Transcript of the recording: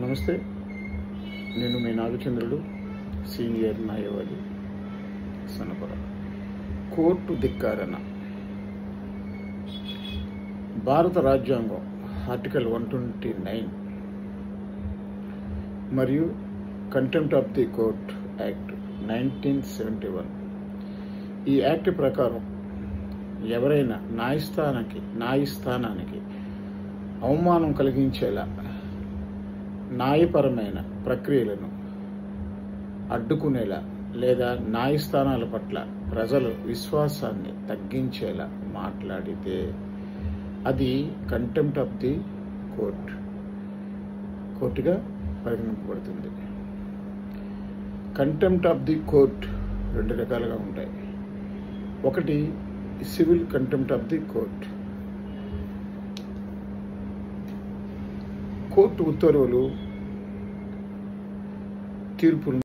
నమస్తే, నేను మీ నాగచంద్రుడు, సీనియర్ న్యాయవాది, సనపర. కోర్టు ధిక్కారణ. భారత రాజ్యాంగం ఆర్టికల్ 129 మరియు contempt of the court act 1971. ఈ యాక్ట్ ప్రకారం ఎవరైనా న్యాయస్థానానికి అవమానం కలిగించేలా న్యాయపరమైన ప్రక్రియలను అడ్డుకునేలా లేదా న్యాయస్థానాల పట్ల ప్రజల విశ్వాసాన్ని తగ్గించేలా మాట్లాడితే అది కంటెంప్ట్ ఆఫ్ ది కోర్టుగా పరిగణింపబడుతుంది. కంటెంప్ట్ ఆఫ్ ది కోర్ట్ రెండు రకాలుగా ఉంటాయి. ఒకటి civil contempt of the court ఉత్తర్వులు, తీర్పులు